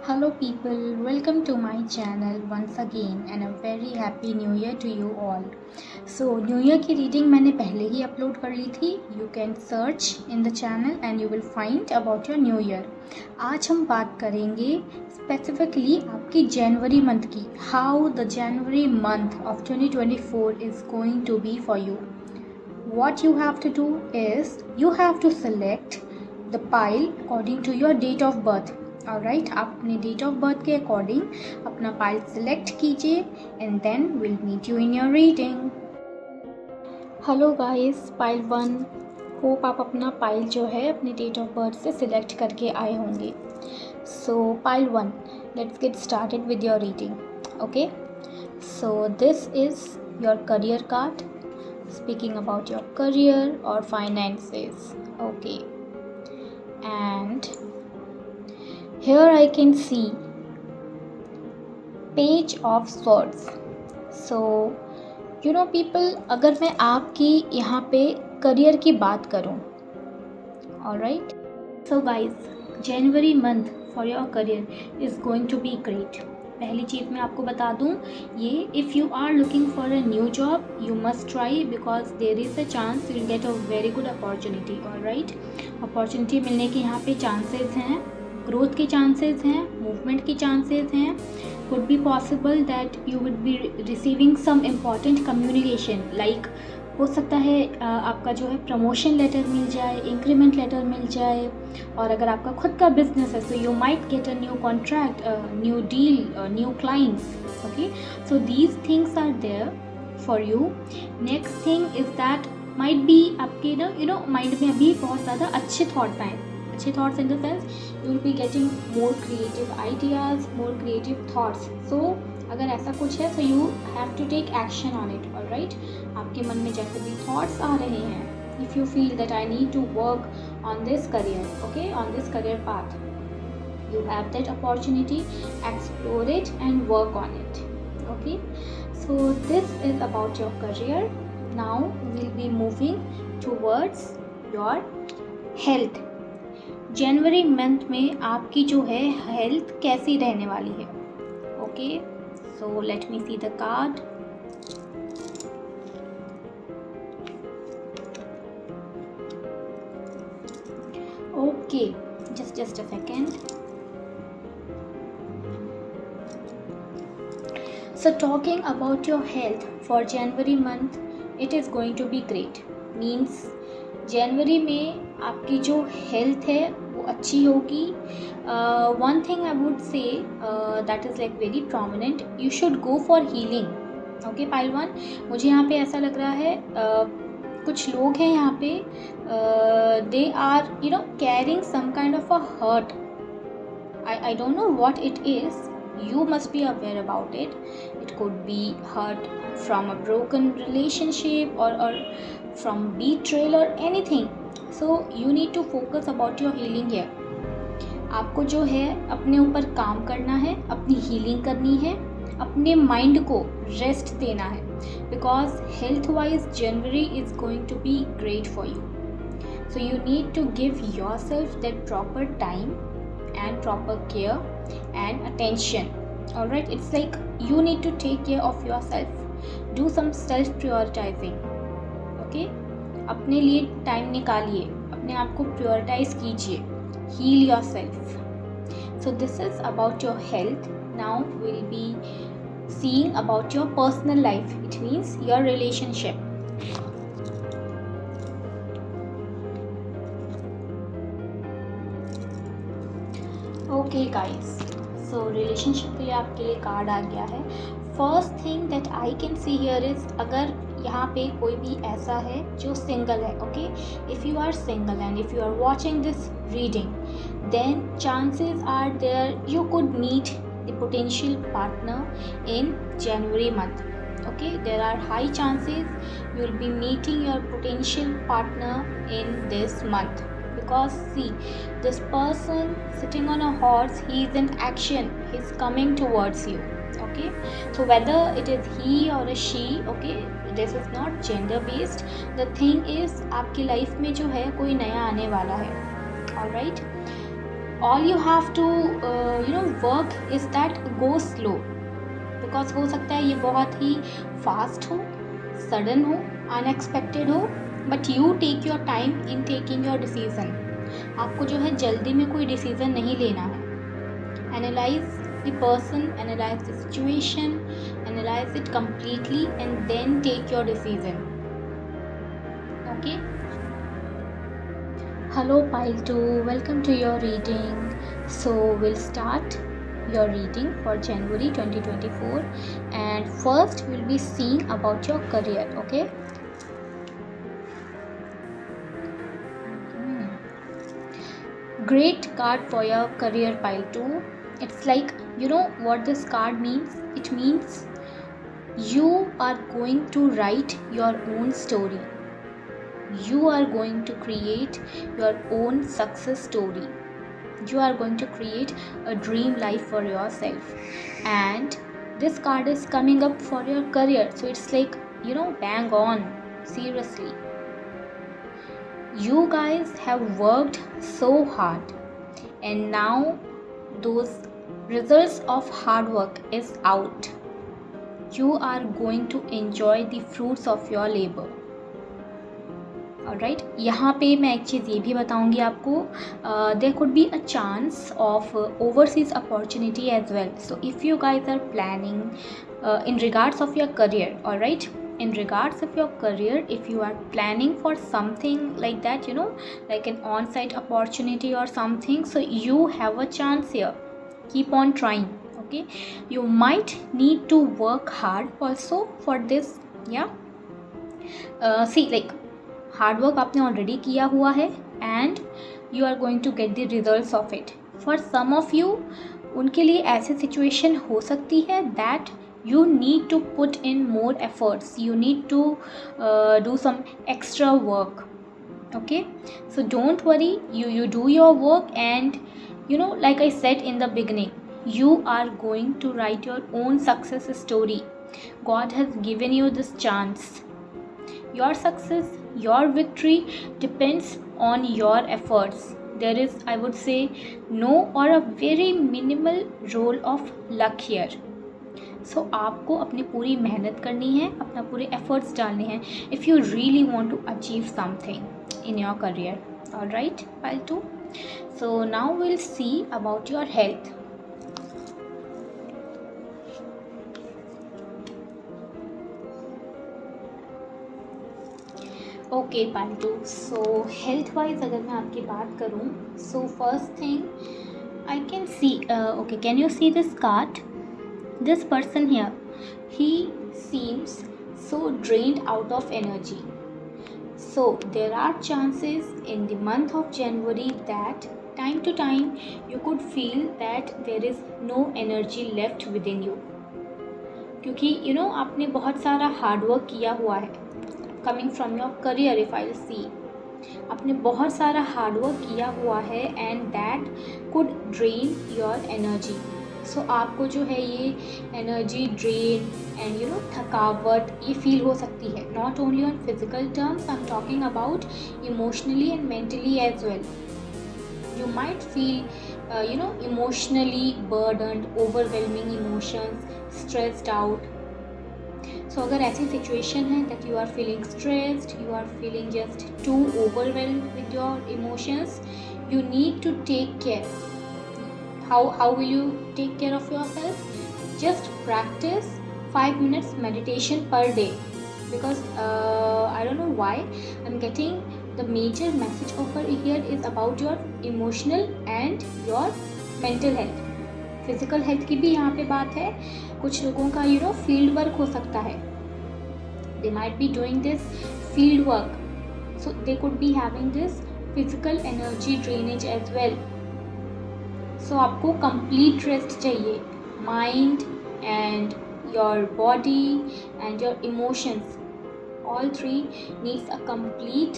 Hello people, welcome to my channel once again and a very happy new year to you all. So new year की reading मैंने पहले ही upload कर ली थी. You can search in the channel and you will find about your new year. आज हम बात करेंगे स्पेसिफिकली आपकी जनवरी मंथ की. How the January month of 2024 is going to be for you. What you have to do is you have to select the pile according to your date of birth. Alright, आप अपने date of birth के according अपना pile select कीजिए and then will meet you in your reading. Hello guys, pile 1. Hope आप अपना pile जो है अपने डेट ऑफ बर्थ से सिलेक्ट करके आए होंगे. So pile 1, let's get started with your reading. Okay, so this is your career card speaking about your career or finances. Okay, and here I can see page of swords. So you know people, अगर मैं आपकी यहाँ पे career की बात करूँ, alright, so guys, January month for your career is going to be great. पहली चीज़ मैं आपको बता दूँ, ये if you are looking for a new job you must try because there is a chance you will get a very good opportunity. Alright, opportunity मिलने के यहाँ पे चांसेस हैं, ग्रोथ के चांसेस हैं, मूवमेंट के चांसेस हैं. Could be possible that you would be receiving some important communication, like हो सकता है आपका जो है प्रमोशन लेटर मिल जाए, इंक्रीमेंट लेटर मिल जाए. और अगर आपका खुद का बिजनेस है so you might get a new contract, new deal, new clients. Okay, so these things are there for you. Next thing is that might be आपके माइंड में अभी बहुत ज़्यादा अच्छे थॉट्स आए. अच्छे thoughts in the sense you will be getting more creative ideas, more creative thoughts. So अगर ऐसा कुछ है तो you have to take action on it. Alright, आपके मन में जैसे भी थॉट्स आ रहे हैं, if you feel that I need to work on this career, okay, on this career path, you have that opportunity, explore it and work on it. Okay, so this is about your career. Now we'll be moving towards your health. January month में आपकी जो है health कैसी रहने वाली है. Okay, so let me see the card. Okay, just a second. So talking about your health for January month, it is going to be great. Means जनवरी में आपकी जो हेल्थ है वो अच्छी होगी. One thing I would say that is like very prominent, you should go for healing. Okay pile 1, मुझे यहाँ पे ऐसा लग रहा है कुछ लोग हैं यहाँ पे, they are carrying some kind of a hurt. I don't know what it is. You must be aware about it. It could be hurt from a broken relationship or from betrayal or anything. So you need to focus about your healing here. आपको जो है अपने ऊपर काम करना है, अपनी healing करनी है, अपने माइंड को रेस्ट देना है. Because health wise January is going to be great for you. So you need to give yourself that proper time and proper care and attention. All right, it's like you need to take care of yourself. Do some self prioritizing. Okay, अपने लिए time निकालिए, अपने आप को prioritize कीजिए. Heal yourself. So this is about your health. Now we'll be seeing about your personal life. It means your relationship. Okay guys, so relationship के लिए आपके लिए कार्ड आ गया है. First thing that I can see here is, अगर यहाँ पे कोई भी ऐसा है जो सिंगल है, okay, if you are single and if you are watching this reading, then chances are there you could meet the potential partner in January month. Okay, there are high chances you will be meeting your potential partner in this month. Because see, this person sitting on a horse, he is in action, he is coming towards you. Okay, so whether it is he or a she, okay, this is not gender based. The thing is आपकी life में जो है कोई नया आने वाला है. All right, all you have to work is that go slow, because हो सकता है ये बहुत ही फास्ट हो, सडन हो, अनएक्सपेक्टेड हो, but you take your time in taking your decision. आपको जो है जल्दी में कोई डिसीजन नहीं लेना है। Analyse the person, analyse the situation, analyse it completely and then take your decision. Okay? Hello Pile 2, welcome to your reading. So we'll start your reading for January 2024, and first we'll be seeing about your career. Okay? Great card for your career, Pile 2. It's like, you know what this card means? It means you are going to write your own story. You are going to create your own success story. You are going to create a dream life for yourself, and this card is coming up for your career. So it's like, bang on, seriously. You guys have worked so hard, and now those results of hard work is out. You are going to enjoy the fruits of your labor. Alright, यहाँ पे मैं एक चीज़ ये भी बताऊँगी आपको, there could be a chance of overseas opportunity as well. So if you guys are planning in regards of your career, alright, in regards of your career, if you are planning for something like that, like an on-site opportunity or something, so you have a chance here. Keep on trying. Okay, you might need to work hard also for this. Yeah, see, like hard work आपने already किया हुआ है, and you are going to get the results of it. For some of you, उनके लिए ऐसी situation हो सकती है that you need to put in more efforts, you need to do some extra work. Okay, so don't worry, you do your work, and like I said in the beginning, you are going to write your own success story. God has given you this chance. Your success, your victory depends on your efforts. There is, I would say, no or a very minimal role of luck here. So आपको अपनी पूरी मेहनत करनी है, अपना पूरे efforts डालने हैं, if you really want to achieve something in your career. Alright, Pile 2. So now we'll see about your health. Okay Pile 2. So health wise अगर मैं आपकी बात करूँ, so first thing I can see, okay, can you see this card? This person here, he seems so drained out of energy. So there are chances in the month of January that time to time you could feel that there is no energy left within you. क्योंकि आपने बहुत सारा hard work किया हुआ है. Coming from your career, if I see, आपने बहुत सारा हार्ड वर्क किया हुआ है, and that could drain your energy. So आपको जो है ये एनर्जी ड्रेन एंड थकावट ये फील हो सकती है. Not only on physical terms, I am talking about emotionally and mentally as well. You might feel emotionally burdened, overwhelming emotions, stressed out. So अगर ऐसी सिचुएशन है that you are feeling stressed, you are feeling just too overwhelmed with your emotions, you need to take care. How will you take care of yourself? Just practice 5 minutes meditation per day, because I don't know why I'm getting the major message over here is about your emotional and your mental health. Physical health की भी यहाँ पे बात है. कुछ लोगों का field work हो सकता है, they might be doing this field work, so they could be having this physical energy drainage as well. सो आपको कंप्लीट रेस्ट चाहिए. Mind and your body and your emotions, all three needs a complete,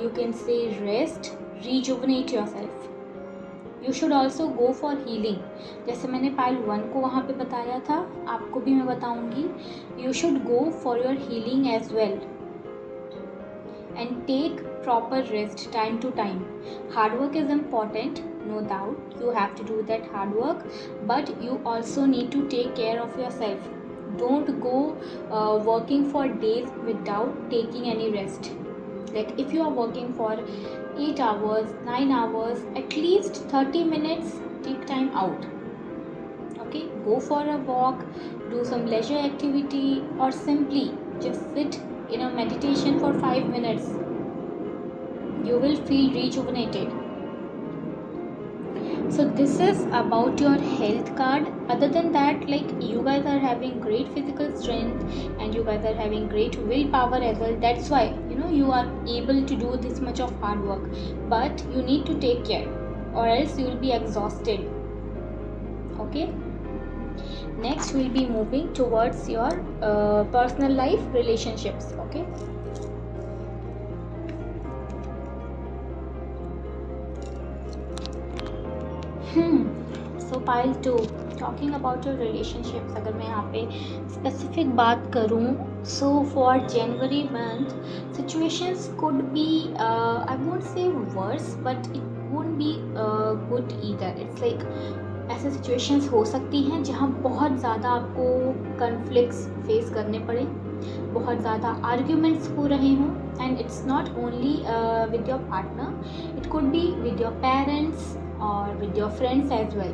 you can say, rest, rejuvenate your self. You should also go for healing. जैसे मैंने Pile 1 को वहाँ पे बताया था, आपको भी मैं बताऊँगी. You should go for your healing as well, and take proper rest time to time. Hard work is important, no doubt you have to do that hard work, but you also need to take care of yourself. Don't go working for days without taking any rest. Like if you are working for 8 hours, 9 hours, at least 30 minutes take time out. Okay, go for a walk, do some leisure activity, or simply just sit in a meditation for 5 minutes. You will feel rejuvenated. So this is about your health card. Other than that, like, you guys are having great physical strength and you guys are having great willpower as well. That's why you are able to do this much of hard work, but you need to take care or else you will be exhausted. Okay, next we'll be moving towards your personal life relationships. Okay, so pile 2, talking about your relationships. अगर मैं यहाँ पे specific बात करूँ, so for January month situations could be, I won't say worse, but it won't be good either. It's like ऐसे सिचुएशंस हो सकती हैं जहाँ बहुत ज़्यादा आपको कन्फ्लिक्ट्स फेस करने पड़े, बहुत ज़्यादा आर्ग्यूमेंट्स हो रहे हों, and it's not only with your partner, it could be with your parents or with your friends as well.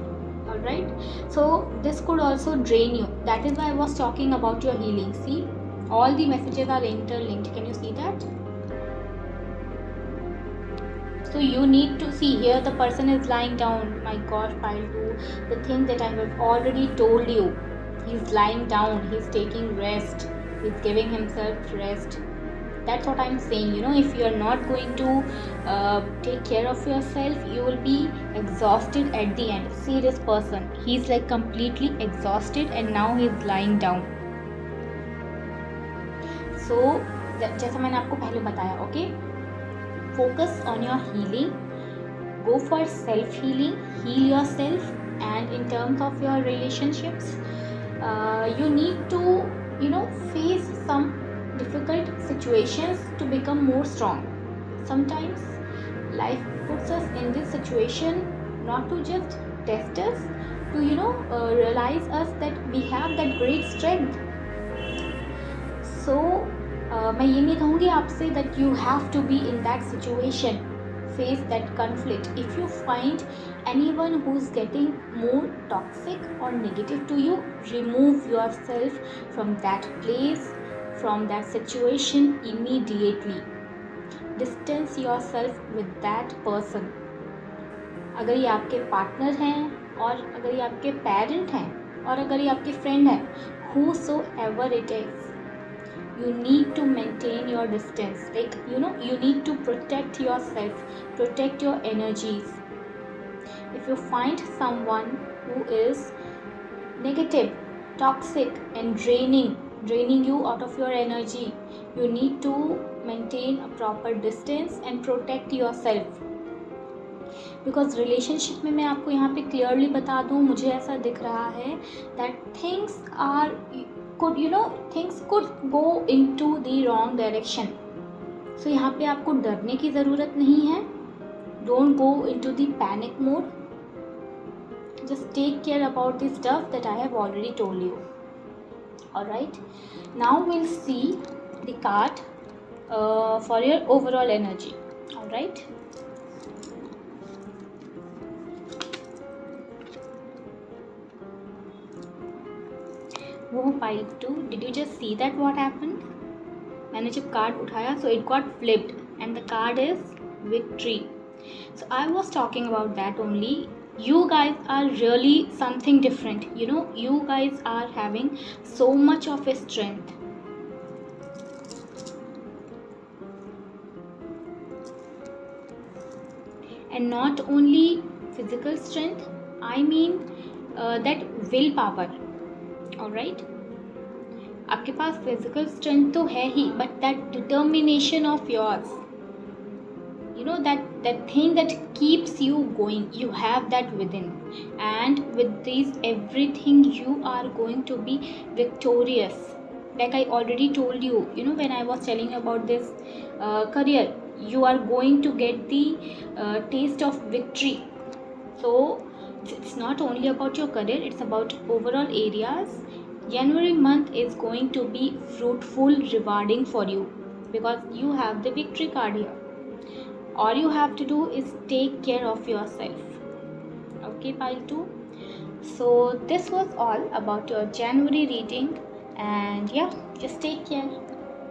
All right, so this could also drain you. That is why I was talking about your healing. See, all the messages are interlinked. Can you see that? So you need to see here, the person is lying down. My gosh, pile 2, the thing that I have already told you, he's lying down, he's taking rest, he's giving himself rest. That's what I'm saying. If you are not going to take care of yourself, you will be exhausted at the end. See this person, he's like completely exhausted and now he's lying down. So जैसा मैंने आपको पहले बताया, okay, focus on your healing, go for self healing, heal yourself. And in terms of your relationships, you need to face some difficult situations to become more strong. Sometimes life puts us in this situation not to just test us, to realize us that we have that great strength. So मैं ये नहीं कहूँगी आपसे that you have to be in that situation, face that conflict. If you find anyone who's getting more toxic or negative to you, remove yourself from that place, from that situation immediately. Distance yourself with that person. अगर ये आपके partner हैं, और अगर ये आपके parent हैं, और अगर ये आपके फ्रेंड हैं, whosoever it is, you need to maintain your distance. Like you need to protect yourself, protect your energies. If you find someone who is negative, toxic and draining you out of your energy, you need to maintain a proper distance and protect yourself. Because relationship में मैं आपको यहाँ पे clearly बता दूँ, मुझे ऐसा दिख रहा है that things could go into the wrong direction. So यहाँ पे आपको डरने की ज़रूरत नहीं है. Don't go into the panic mode. Just take care about the stuff that I have already told you. Alright, now we'll see the card for your overall energy. Alright, वो pile 2, did you just see that what happened? मैंने जब card उठाया, so it got flipped and the card is victory. So I was talking about that only. You guys are really something different. You guys are having so much of a strength. And not only physical strength, I mean that willpower. Alright, आपके पास physical strength तो है ही, but that determination of yours, that thing that keeps you going, you have that within. And with this everything, you are going to be victorious. Like I already told you, when I was telling you about this career, you are going to get the taste of victory. So it's not only about your career, it's about overall areas. January month is going to be fruitful, rewarding for you because you have the victory card here. All you have to do is take care of yourself. Okay, pile 2. So this was all about your January reading, and yeah, just take care.